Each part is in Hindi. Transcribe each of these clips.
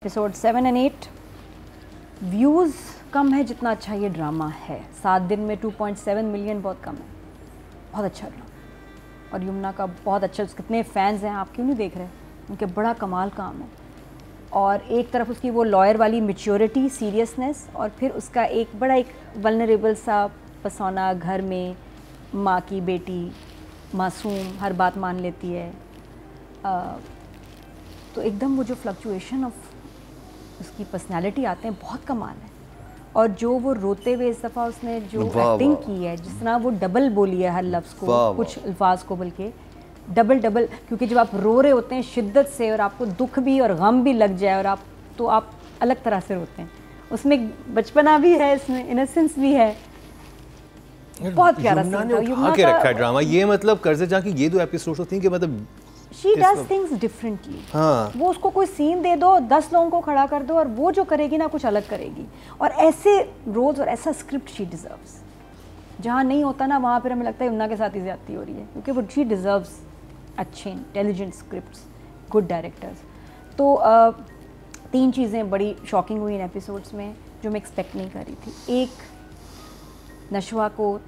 एपिसोड 7 और 8 व्यूज़ कम है जितना अच्छा ये ड्रामा है। 7 दिन में 2.7 मिलियन बहुत कम है, बहुत अच्छा ड्रामा। और यमुना का बहुत अच्छा, कितने फैंस हैं, आप क्यों नहीं देख रहे? उनके बड़ा कमाल काम है। और एक तरफ उसकी वो लॉयर वाली मैच्योरिटी, सीरियसनेस, और फिर उसका एक बड़ा एक वल्नरेबल सा पर्सोना, घर में माँ की बेटी, मासूम, हर बात मान लेती है। तो एकदम वो जो फ्लक्चुएशन ऑफ उसकी पर्सनालिटी आते हैं, बहुत कमाल है। और जो वो रोते हुए इस दफ़ा उसने जो एक्टिंग की है, जिस तरह वो डबल बोली है हर लफ्ज़ को, कुछ अल्फाज को बल्कि डबल, क्योंकि जब आप रो रहे होते हैं शिद्दत से और आपको दुख भी और गम भी लग जाए और आप अलग तरह से रोते हैं। उसमें बचपना भी है, इसमें इनोसेंस भी है। बहुत प्यारा सीन था। यमुना के रखा है ड्रामा ये, मतलब कर्ज़े जहाँ की ये 2 एपिसोड होती हैं कि मतलब शी डज थिंग्स डिफरेंटली। हाँ। वो उसको कोई सीन दे दो, 10 लोगों को खड़ा कर दो और वो जो करेगी ना कुछ अलग करेगी। और ऐसे रोल्स और ऐसा स्क्रिप्ट शी डिजर्व्स। जहाँ नहीं होता ना वहाँ पर हमें लगता है यमुना के साथ ही ज्यादती हो रही है, क्योंकि वो शी डिजर्व्स अच्छे इंटेलिजेंट स्क्रिप्ट्स, गुड डायरेक्टर्स। तो 3 चीज़ें बड़ी शॉकिंग हुई इन एपिसोड्स में जो मैं एक्सपेक्ट नहीं कर रही थी। एक, नशवा को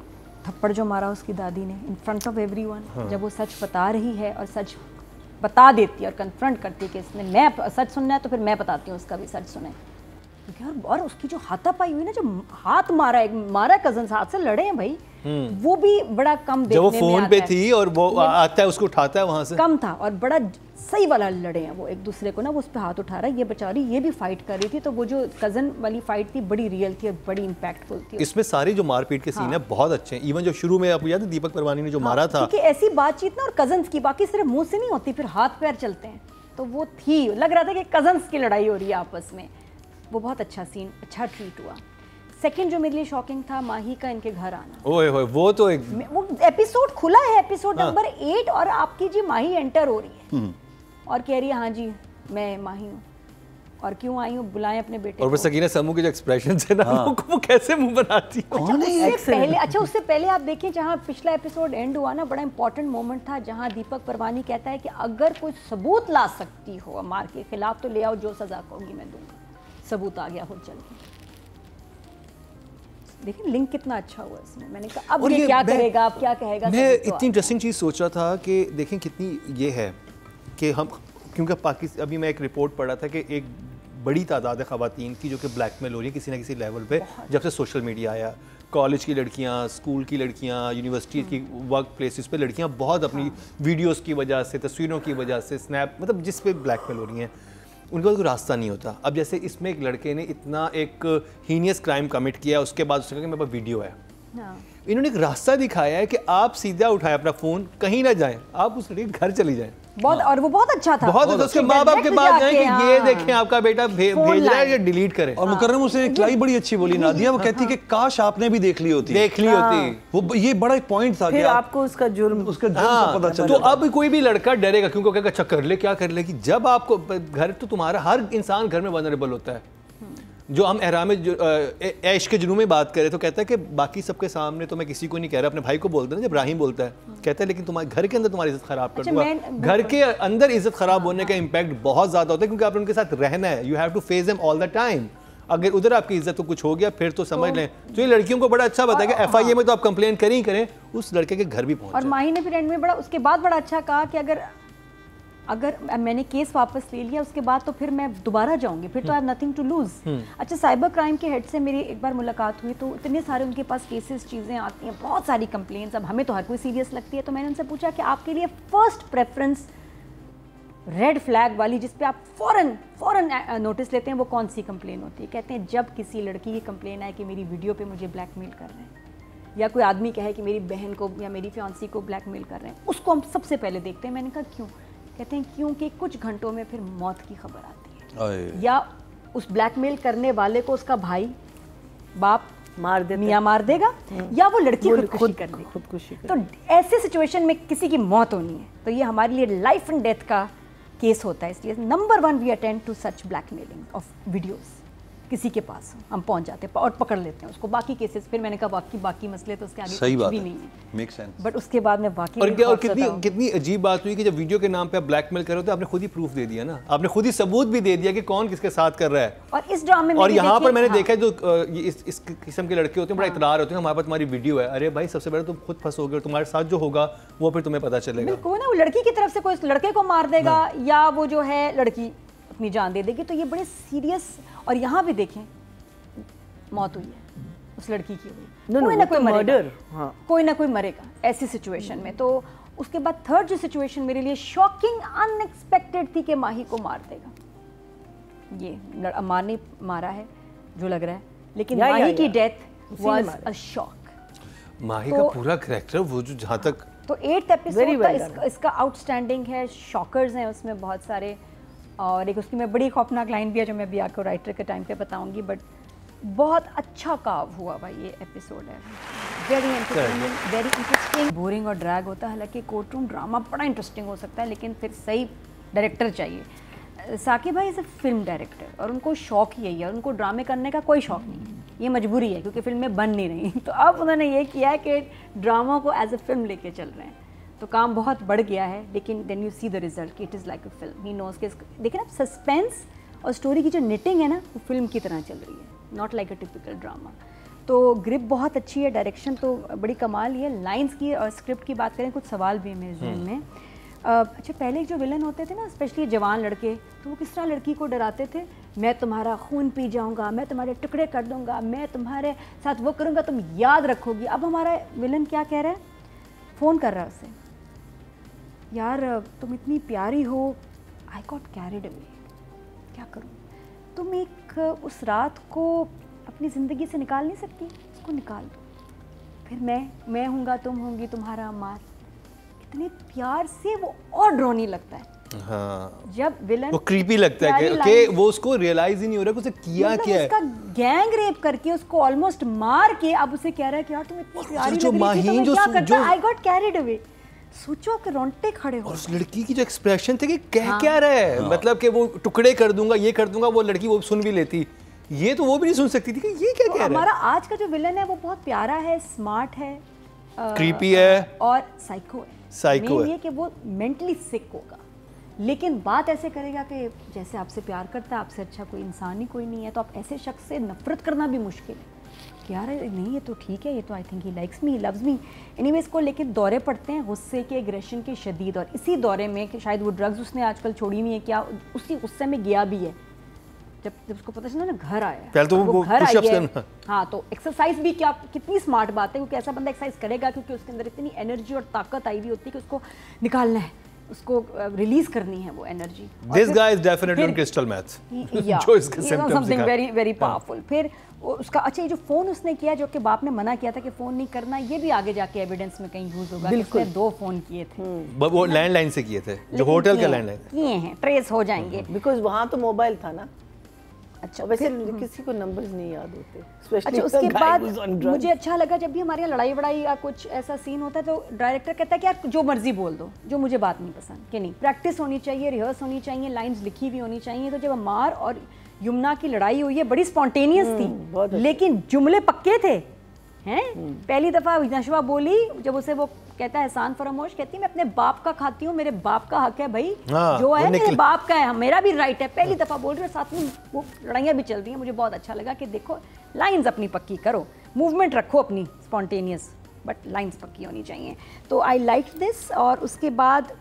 थप्पड़ जो मारा उसकी दादी ने इन फ्रंट ऑफ एवरीवन। हाँ। जब वो सच बता रही है और सच बता देती है और कन्फ्रंट करती है कि इसने मैं सच सुनना है तो फिर मैं बताती हूँ उसका भी सच सुने। और उसकी जो हाथापाई हुई ना, जो हाथ मारा कजन्स, हाथ से लड़े हैं भाई, वो भी बड़ा कम देखने में आता है। जब वो फोन पे थी और वो आता है उसको उठाता है वहां से, कम था। और बड़ा सही वाला लड़े हैं वो एक दूसरे को ना, वो उस पर हाथ उठा रहा है, ये बेचारी ये भी फाइट कर रही थी। तो वो जो कजन वाली फाइट थी बड़ी रियल थी और बड़ी इम्पैक्टफुल थी। इसमें सारी जो मारपीट के सीन है बहुत अच्छे हैं। इवन जो शुरू में आपको याद है दीपक परवानी ने जो मारा था, क्योंकि ऐसी बातचीत ना और कजन्स की, बाकी सिर्फ मुंह से नहीं होती, फिर हाथ पैर चलते हैं। तो वो थी, लग रहा था कि कजन्स की लड़ाई हो रही है आपस में। वो बहुत अच्छा सीन, अच्छा ट्रीट हुआ। सेकंड जो मेरे लिए शॉकिंग था, माही का इनके घर आना। ओए होए, वो तो वो एपिसोड खुला है, एपिसोड नंबर 8, और आपकी जी माही एंटर हो रही है और कह रही है हाँ जी मैं माही हूँ और क्यों आई हूँ, बुलाएं अपने बेटे। और वो सकीना समूह के जो एक्सप्रेशन है ना, वो कैसे मुंह बनाती है। उससे पहले आप देखिए, जहाँ पिछला एपिसोड एंड हुआ ना, बड़ा इंपॉर्टेंट मोमेंट था जहाँ दीपक परवानी कहता है कि अगर कोई सबूत ला सकती हो मार के खिलाफ तो ले आओ, जो सजा होगी मैं दूंगा। सबूत आ गया खुद चल के। देखिए लिंक कितना अच्छा हुआ इसमें। मैंने कहा अब ये क्या करेगा, अब क्या कहेगा। मैं इतनी इंटरेस्टिंग चीज़ सोच रहा था कि देखें कितनी ये है कि हम, क्योंकि पाकिस्तान, अभी मैं एक रिपोर्ट पढ़ा था कि एक बड़ी तादाद है ख़वातीन की जो कि ब्लैकमेल हो रही है किसी ना किसी लेवल पे, जब से सोशल मीडिया आया। कॉलेज की लड़कियाँ, स्कूल की लड़कियाँ, यूनिवर्सिटी की वर्क प्लेसेस पे लड़कियाँ बहुत अपनी वीडियोज़ की वजह से, तस्वीरों की वजह से, स्नैप, मतलब जिस पे ब्लैकमेल हो रही हैं, उनके पास कोई रास्ता नहीं होता। अब जैसे इसमें एक लड़के ने इतना एक हीनियस क्राइम कमिट किया, उसके बाद उसने कहा कि मेरे पास वीडियो है। इन्होंने एक रास्ता दिखाया है कि आप सीधा उठाए अपना फ़ोन, कहीं ना जाएं, आप उस लड़के के घर चली जाएं। बहुत, और वो बहुत अच्छा था। बहुत उसके माँ बाप के पास जाएं कि ये देखें आपका बेटा भेज रहा है, ये डिलीट करें। और मुकर्रम उसे एक लाई बड़ी अच्छी बोली नादिया, वो कहती कि काश आपने भी देख ली होती। वो ये बड़ा एक पॉइंट था कि आपको उसका जुर्म पता चला। तो अब कोई भी लड़का डरेगा क्योंकि कहेगा अच्छा कर ले, क्या कर लेगी। जब आपको घर, तो तुम्हारा हर इंसान घर में वल्नरेबल होता है। जो हम एहराम ऐश के जुनून में बात करें तो कहता है कि बाकी सबके सामने तो मैं किसी को नहीं कह रहा, अपने भाई को बोलता है ना, जब इब्राहिम बोलता है, कहता है लेकिन तुम्हारे घर के अंदर तुम्हारी इज्जत खराब कर दूंगा। घर के अंदर इज्जत खराब होने का इम्पैक्ट बहुत ज्यादा होता है, क्योंकि आपने उनके साथ रहना है। You have to face them all the time. अगर उधर आपकी इज्जत को कुछ हो गया फिर तो समझ लें। तो ये लड़कियों को बड़ा अच्छा बताया कि FIA में तो आप कंप्लेन करें, उस लड़के के घर भी पहुंच। और माही ने फिर एंड में बड़ा, उसके बाद बड़ा अच्छा कहा कि अगर मैंने केस वापस ले लिया उसके बाद तो फिर मैं दोबारा जाऊंगी, फिर तो I have nothing to lose. अच्छा, साइबर क्राइम के हेड से मेरी एक बार मुलाकात हुई तो इतने सारे उनके पास केसेस, चीज़ें आती हैं, बहुत सारी कंप्लेंट्स। अब हमें तो हर कोई सीरियस लगती है, तो मैंने उनसे पूछा कि आपके लिए फर्स्ट प्रेफरेंस रेड फ्लैग वाली, जिस पे आप फ़ौरन नोटिस लेते हैं, वो कौन सी कंप्लेन होती है? कहते हैं जब किसी लड़की की कंप्लेन आए कि मेरी वीडियो पे मुझे ब्लैकमेल कर रहे हैं, या कोई आदमी कहे कि मेरी बहन को या मेरी फियांसी को ब्लैकमेल कर रहे हैं, उसको हम सबसे पहले देखते हैं। मैंने कहा क्यों? कहते हैं क्योंकि कुछ घंटों में फिर मौत की खबर आती है, या उस ब्लैकमेल करने वाले को उसका भाई बाप मार देगा, मियाँ मार देगा, या वो लड़की खुदकुशी। तो ऐसे सिचुएशन में किसी की मौत होनी है, तो ये हमारे लिए लाइफ एंड डेथ का केस होता है। इसलिए number 1 we attend to such blackmailing of videos. किसी के पास हम पहुंच जाते हैं और पकड़ लेते हैं उसको। बाकी केसेस फिर मैंने कहा बाकी मसले तो उसके आगे कुछ भी नहीं है, मेक सेंस। बट उसके बाद मैं बाकी और कितनी अजीब बात हुई कि जब वीडियो के नाम पे आप ब्लैकमेल कर रहे हो तो आपने खुद ही प्रूफ दे दिया ना, आपने खुद ही सबूत भी दे दिया कि कौन किसके साथ कर रहा है। और इस ड्रामे में और यहाँ पर मैंने देखा है जो इस किस्म के लड़के होते हैं बड़ा इतरार होते हैं हमारे पास तुम्हारी वीडियो है। अरे भाई सबसे पहले तुम खुद फंसोगे और तुम्हारे साथ जो होगा वो फिर तुम्हें पता चलेगा। बिल्कुल ना, वो लड़की की तरफ से कोई लड़के को मार देगा या वो जो है लड़की अपनी जान दे देगी, तो ये बड़े सीरियस। और यहाँ भी देखें मौत हुई है उस लड़की की हुई, कोई ना कोई मरेगा, कोई ना कोई मरेगा ऐसी सिचुएशन में। तो उसके बाद थर्ड जो सिचुएशन मेरे लिए शॉकिंग अनएक्सपेक्टेड थी कि माही को मार देगा। ये अम्मार ने मारा है जो लग रहा है, लेकिन माही की डेथ वाज अ शॉक। माही का पूरा कैरेक्टर वो जो जहाँ तक तो 8th एपिसोड इसका आउटस्टैंडिंग है, शॉकर्स हैं उसमें बहुत सारे। और एक उसकी मैं बड़ी खौफनाक लाइन भी है जो मैं अभी आपको राइटर के टाइम पे बताऊंगी, बट बहुत अच्छा काव हुआ भाई ये एपिसोड है। Very entertaining, very interesting. Boring और ड्रैग होता है, हालांकि कोर्ट रूम ड्रामा बड़ा इंटरेस्टिंग हो सकता है, लेकिन फिर सही डायरेक्टर चाहिए। साकिब भाई इज़ अ फिल्म डायरेक्टर और उनको शौक ही यही है, और उनको ड्रामे करने का कोई शौक नहीं है, ये मजबूरी है क्योंकि फिल्में बन नहीं रही। तो अब उन्होंने ये किया है कि ड्रामा को एज अ फिल्म लेके चल रहे हैं, तो काम बहुत बढ़ गया है। लेकिन then you see the result कि it is like a film. He knows के देखिए ना, सस्पेंस और स्टोरी की जो निटिंग है ना वो फिल्म की तरह चल रही है, not like a typical drama. तो ग्रिप बहुत अच्छी है, डायरेक्शन तो बड़ी कमाल ही है। लाइंस की और स्क्रिप्ट की बात करें, कुछ सवाल भी है मेरे जहन में। अच्छा, पहले जो विलन होते थे ना, स्पेशली जवान लड़के, तो वो किस तरह लड़की को डराते थे, मैं तुम्हारा खून पी जाऊंगा, मैं तुम्हारे टुकड़े कर दूंगा, मैं तुम्हारे साथ वो करूंगा, तुम याद रखोगी। अब हमारा विलन क्या कह रहा है, फ़ोन कर रहा है उसे, यार तुम इतनी प्यारी हो, आई गॉट कैरिड अवे, क्या करूँ, तुम एक उस रात को अपनी ज़िंदगी से निकाल नहीं सकती, उसको निकाल दो, फिर मैं हूँगा, तुम होंगी, तुम्हारा अमार। कितने प्यार से वो और ड्रोनी लगता है। हाँ, जब विलन वो क्रीपी लगता है कि वो उसको रियलाइज ही नहीं हो रहा कि उसे किया क्या है। उसका गैंग रेप करके उसको ऑलमोस्ट मार के अब उसे कह रहा है कि यार तुम इतनी प्यारी लग रही थी, तो क्या करता, आई गॉट कैरिड अवे। सोचो कि रोंगटे खड़े हो। और उस लड़की की जो एक्सप्रेशन थे कि क्या रहा है, मतलब कि वो टुकड़े कर दूंगा, ये कर दूंगा, वो लड़की वो सुन भी लेती, ये तो वो भी नहीं सुन सकती थी कि ये क्या कह रहा है। हमारा आज का जो विलन है वो बहुत प्यारा है, स्मार्ट है, क्रीपी है और साइको है। साइको है ये कि वो मेंटली सिक होगा, लेकिन बात ऐसे करेगा कि जैसे आपसे प्यार करता है, आपसे अच्छा कोई इंसान ही कोई नहीं है, तो आप ऐसे शख्स से नफरत करना भी मुश्किल है कि यार नहीं ये तो ठीक है, ये तो I think he likes me, loves me. Anyways को लेके दौरे पड़ते हैं गुस्से के, एग्रेशन के शदीद, और इसी दौरे में कि शायद वो ड्रग्स उसने आजकल छोड़ी नहीं है क्या, उसी गुस्से में गया भी है। जब उसको पता चला ना घर आया, पहले तो वो घर आया, हाँ, तो एक्सरसाइज भी क्या, कितनी स्मार्ट बात है, क्योंकि ऐसा बंदा एक्सरसाइज करेगा क्योंकि उसके अंदर इतनी एनर्जी और ताकत आई हुई होती है कि उसको निकालना है, उसको रिलीज करनी है वो energy. This guy is definitely on crystal meth, जो इसके symptoms something very very powerful. फिर उसका अच्छा, ये जो फोन उसने किया, जो कि बाप ने मना किया था कि फोन नहीं करना, ये भी आगे जाके एविडेंस में कहीं यूज होगा। उसने 2 फोन किए थे, वो लैंडलाइन से किए थे, जो होटल का लैंडलाइन किए हैं, ट्रेस हो जाएंगे बिकॉज वहाँ तो मोबाइल था ना। अच्छा, वैसे किसी को नंबर्स नहीं याद होते। अच्छा, उसके बाद मुझे अच्छा लगा जब भी हमारे यहाँ लड़ाई वड़ाई या कुछ ऐसा सीन होता है तो डायरेक्टर कहता है कि यार जो मर्जी बोल दो, जो मुझे बात नहीं पसंद, कि नहीं, प्रैक्टिस होनी चाहिए, रिहर्स होनी चाहिए, लाइंस लिखी हुई होनी चाहिए। तो जब अम्मार और यमुना की लड़ाई हुई है, बड़ी स्पॉन्टेनियस थी, लेकिन जुमले पक्के थे हैं। पहली दफा नशवा बोली जब उसे वो कहता है, एहसान फरामोश कहती है मैं अपने बाप का खाती हूँ, मेरे बाप का हक है भाई, जो है मेरे बाप का है, मेरा भी राइट है। पहली दफा बोल रही है, साथ में वो लड़ाइयाँ भी चल रही हैं। मुझे बहुत अच्छा लगा कि देखो लाइंस अपनी पक्की करो, मूवमेंट रखो अपनी स्पॉन्टेनियस, बट लाइंस पक्की होनी चाहिए। तो आई लाइक दिस। और उसके बाद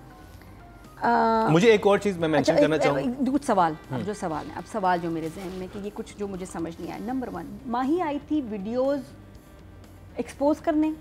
मुझे एक और चीज़ मैं मेंशन करना चाहूँगा, कुछ सवाल, अब जो सवाल है, अब सवाल जो मेरे जहन में कि ये कुछ जो मुझे समझ नहीं आया। नंबर 1, माही आई थी वीडियोस एक्सपोज करने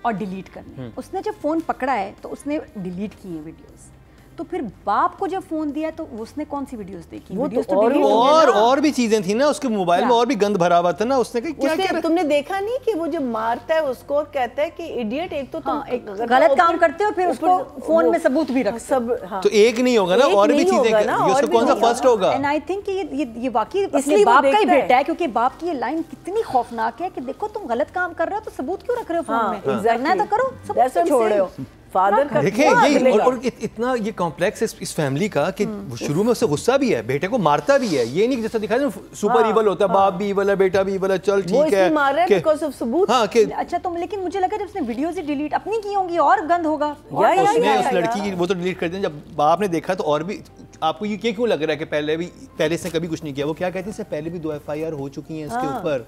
और डिलीट करने। उसने जब फ़ोन पकड़ा है तो उसने डिलीट किए हैं वीडियोस, तो फिर बाप को जब फोन दिया तो उसने कौन सी वीडियोस देखी? वो वीडियोस तो और भी चीजें थी ना उसके मोबाइल में, और भी गंद भरा हुआ था ना। उसने कहा क्या क्या तुमने देखा नहीं कि वो जब मारता है उसको और कहता है कि इडियट, एक तो तुम एक गलत काम करते हो फिर उसको फोन में सबूत भी रख सब। तो एक नहीं होगा ना, और भी चीजें, उसका कौन सा फर्स्ट होगा? एंड आई थिंक ये वाकई असली बाप का ही बेटा है, क्योंकि बाप की ये लाइन कितनी खौफनाक है कि देखो तुम गलत काम कर रहे हो तो सबूत क्यों रख रहे हो फोन में, करना है तो करो, सबूत छोड़ रहे हो। फादर का देखिए ये और इतना ये कॉम्प्लेक्स है इस फैमिली का कि शुरू में उससे गुस्सा भी है, बेटे को मारता भी है, ये नहीं कि जैसा दिखाया सुपर इवल होता है, बाप भी इवल है, बेटा भी इवल है, चल ठीक है मार रहा है बिकॉज़ ऑफ सबूत। हाँ कि अच्छा तो लेकिन मुझे लगा जब उसने वीडियोस ही डिलीट अपनी की होंगी और गंद होगा, उसने उस लड़की की वो तो डिलीट कर दी, जब बाप ने देखा तो और भी आपको ये क्यों लग रहा है कि पहले इसने कभी कुछ नहीं किया, वो क्या कहती है इससे पहले भी 2 FIR हो चुकी हैं इसके ऊपर,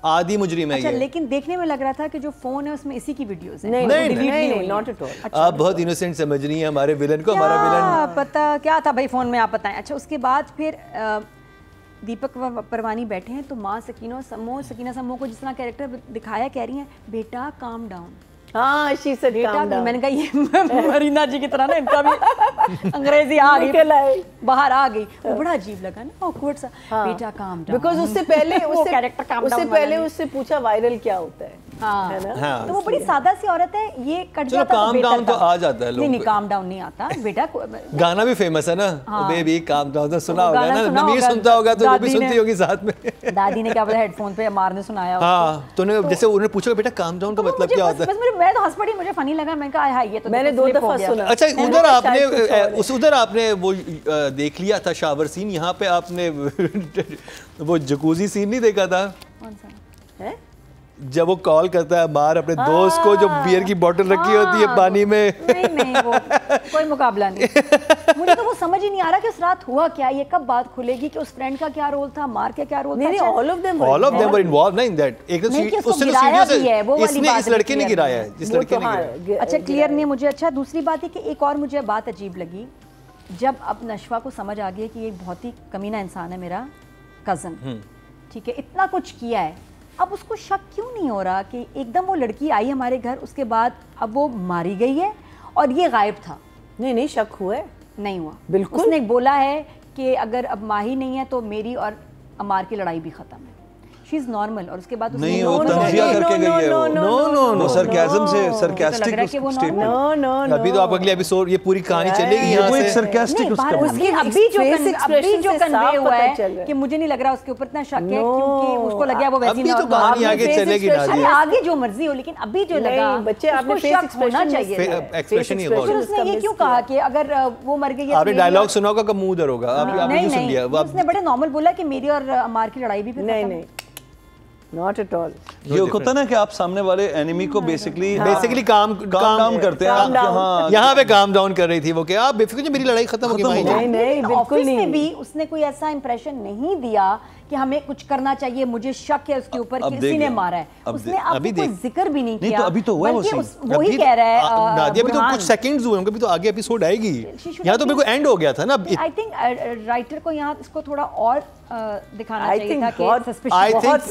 आदि मुजरिम है। अच्छा, ये लेकिन देखने में लग रहा था कि जो फोन है उसमें इसी की वीडियोस हैं। नहीं, नॉट एट ऑल। आप बहुत इनोसेंट समझ रही हैं हमारे विलन को, हमारा विलन पता क्या था भाई फोन में, आप बताएं। अच्छा उसके बाद फिर दीपक परवानी बैठे हैं तो माँ सकीना सम्मो को जिस तरह कैरेक्टर दिखाया, कह रही हैं बेटा काम डाउन। हाँ, she said calm down। मैंने कहा ये मरीना जी की तरह ना इनका भी अंग्रेजी आ गई, बाहर आ गई, वो बड़ा अजीब लगा ना, ऑकवर्ड सा। बेटा काम डाउन, बिकॉज़ उससे पहले उससे पूछा वायरल क्या होता है। हाँ, है ना? हाँ, तो वो बड़ी सादा सी औरत है, ये कट जाता तो काम डाउन तो आ जाता है लोगों नहीं काम डाउन नहीं आता बेटा। गाना भी फेमस है ना, बेबी काम डाउन तो सुना होगा ना, नमीर सुनता होगा तो वो भी सुनती होगी साथ में। दादी ने क्या बोला हेडफोन पे मारने सुनाया। हाँ, तो जैसे उन्होंने पूछा बेटा काम डाउन का मतलब क्या होता है, मैं तो हंस पड़ी, मुझे फनी लगा, मैंने कहा हां ये तो मैंने 2 दफा सुना। अच्छा उधर आपने वो देख लिया था शावर सीन, यहाँ पे आपने वो जकूजी सीन नहीं देखा था? कौन सा है? जब वो कॉल करता है बाहर अपने दोस्त को, जो बियर की बोतल रखी होती है पानी में। नहीं वो कोई मुकाबला नहीं। मुझे तो वो समझ ही नहीं आ रहा कि उस रात हुआ क्या, ये कब बात खुलेगी कि उस फ्रेंड का क्या रोल था, मार के क्या रोल था। नहीं, all of them were involve in that. एक उससे इसने इस लड़के ने गिराया है, जिस लड़के ने गिराया। अच्छा क्लियर नहीं मुझे। अच्छा दूसरी बात है कि एक और मुझे बात अजीब लगी, जब अब नशवा को समझ आ गया कि ये बहुत ही कमीना इंसान है मेरा कज़न, ठीक है, इतना कुछ किया है, अब उसको शक क्यों नहीं हो रहा कि एकदम वो लड़की आई हमारे घर, उसके बाद अब वो मारी गई है और ये गायब था? नहीं शक हुआ है, नहीं हुआ बिल्कुल। उसने बोला है कि अगर अब माही नहीं है तो मेरी और अमार की लड़ाई भी खत्म है, शी इज नॉर्मल। और उसके बाद नहीं, वो तंजिया करके गई है, वो सरकाज़म से सरकास्टिक स्टेटमेंट। अभी तो आप अगले एपिसोड ये पूरी कहानी चलेगी यहाँ से, एक सरकास्टिक उसका अभी जो कन्वे हुआ है कि मुझे नहीं लग रहा उसके ऊपर इतना शक है, क्योंकि उसको लग गया वो वैसी तो कहानी आगे चलेगी ना, आगे जो मर्जी हो, लेकिन अभी जो लगा बच्चे आपने फेस होना चाहिए, एक्सप्रेशन ही होगा। उसने ये क्यों कहा कि अगर वो मर गई, आपने डायलॉग सुना होगा कब मुंह उधर होगा, आपने सुन लिया, उसने बड़े नॉर्मल बोला कि मेरी और अमार की लड़ाई भी फिर नहीं नॉट एट ऑल। ये होता ना कि आप सामने वाले एनिमी को बेसिकली काम करते हैं। यहाँ पे काम डाउन कर रही थी वो, कि आप बेफिक्र मेरी लड़ाई खत्म हो गई। नहीं बिल्कुल नहीं, भी उसने कोई ऐसा इंप्रेशन नहीं दिया कि हमें कुछ करना चाहिए, मुझे शक है उसके ऊपर कि किसी ने मारा है, उसने अभी कोई जिक्र भी नहीं किया। तो अभी तो हुआ वो ही कह रहा है नादिया, अभी तो कुछ सेकंड्स हुए होंगे, अभी तो आगे एपिसोड आएगी, यहाँ तो बिल्कुल एंड हो गया था ना। आई थिंक राइटर को यहाँ इसको थोड़ा और दिखाना चाहिए था कि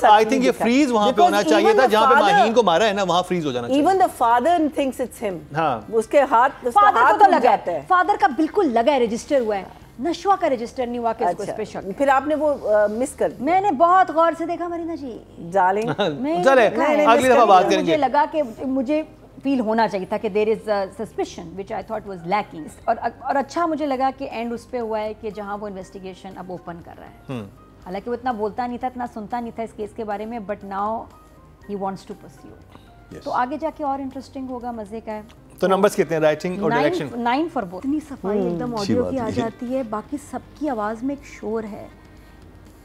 आई थिंक ये फ्रीज वहाँ पे होना चाहिए था, जहाँ पे माहीन को मारा है ना, वहाँ फ्रीज हो जाना चाहिए। Even the father thinks it's him, उसके हाथ फादर को तो लगा है, फादर का बिल्कुल लगा है, रजिस्टर हुआ है, नशवा का रजिस्टर नहीं हुआ कि इसको इस पे शक। फिर आपने वो मिस कर दिया। मैंने बहुत गौर से देखा मरीना जी, डार्लिंग चले अगली दफा बात करेंगे। मुझे लगा कि मुझे फील होना चाहिए था कि there is suspicion which I thought was lacking, और अच्छा मुझे लगा कि एंड उस पे हुआ है कि जहां वो इन्वेस्टिगेशन अब ओपन कर रहा है। हालांकि वो इतना बोलता नहीं था, इतना सुनता नहीं था इस केस के बारे में, but now he wants to pursue. तो आगे जाके और इंटरेस्टिंग होगा, मजे का है। तो नंबर्स कितने हैं राइटिंग और डायरेक्शन? 9 for both. इतनी सफाई एकदम ऑडियो की आ जाती है, बाकी सबकी आवाज़ में एक शोर है,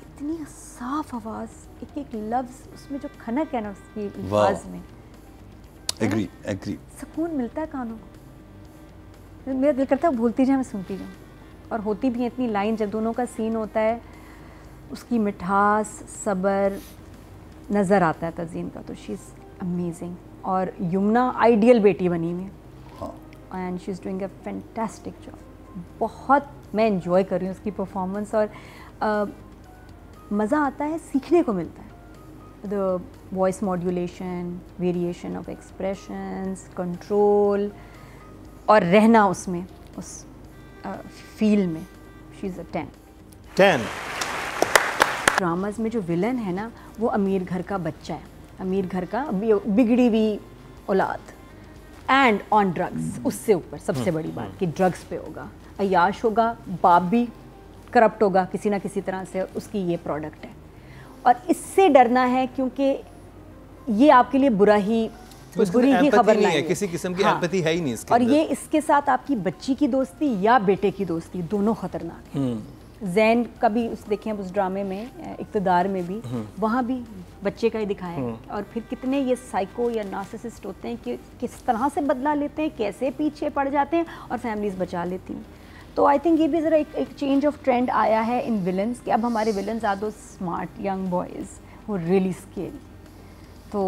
इतनी साफ आवाज़, एक एक लफ्ज़ उसमें जो खनक है ना उसकी आवाज़ में, एग्री सुकून मिलता है कानों को। मेरा दिल करता है भूलती जाए, मैं सुनती जाऊँ। और होती भी इतनी लाइन, जब दोनों का सीन होता है, उसकी मिठास, सब्र नज़र आता है तज़ीन का, तो शी इज़ अमेजिंग। और यमुना आइडियल बेटी बनी हुई है and she is doing a fantastic job. बहुत मैं एंजॉय कर रही हूँ उसकी परफॉर्मेंस, और मज़ा आता है, सीखने को मिलता है। The voice modulation, variation of expressions, control, और रहना उसमें, उस फील में, शी इज़ अ 10। ड्रामाज में जो विलन है ना, वो अमीर घर का बच्चा है, अमीर घर का बिगड़ी हुई औलाद, एंड ऑन ड्रग्स। उससे ऊपर सबसे बड़ी बात कि ड्रग्स पे होगा, अयाश होगा, बाप भी करप्ट होगा किसी ना किसी तरह से, उसकी ये प्रोडक्ट है। और इससे डरना है क्योंकि ये आपके लिए बुरा ही बुरी ही खबर लाएंगे, किसी किस्म की एम्पैथी है ही नहीं इसके और ये इसके साथ आपकी बच्ची की दोस्ती या बेटे की दोस्ती दोनों खतरनाक है। जैन का भी देखें उस ड्रामे में इक़्तिदार में भी वहाँ भी बच्चे का ही दिखाया है और फिर कितने ये साइको या नार्सिसिस्ट होते हैं कि किस तरह से बदला लेते हैं, कैसे पीछे पड़ जाते हैं और फैमिलीज बचा लेती हैं। तो आई थिंक ये भी ज़रा एक चेंज ऑफ ट्रेंड आया है इन विलन्स कि अब हमारे विलन्स आर दो स्मार्ट यंग बॉयज़ वो रियली स्केरी, तो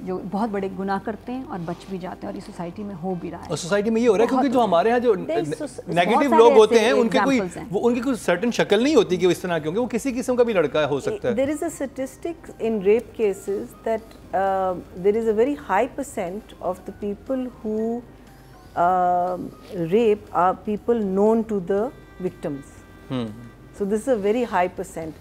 जो बहुत बड़े गुनाह करते हैं और बच भी जाते हैं और ये सोसाइटी में हो भी रहा है। और सोसाइटी में ये हो रहा है क्योंकि जो हमारे यहाँ जो नेगेटिव लोग होते हैं उनकी कोई सर्टेन शक्ल नहीं होती कि वो इस तरह, क्योंकि वो किसी किस्म का भी लड़का हो सकता है। There is a statistic in rape cases that there is a very high percent of the people who rape are people known to the victims. So this is a very high percent.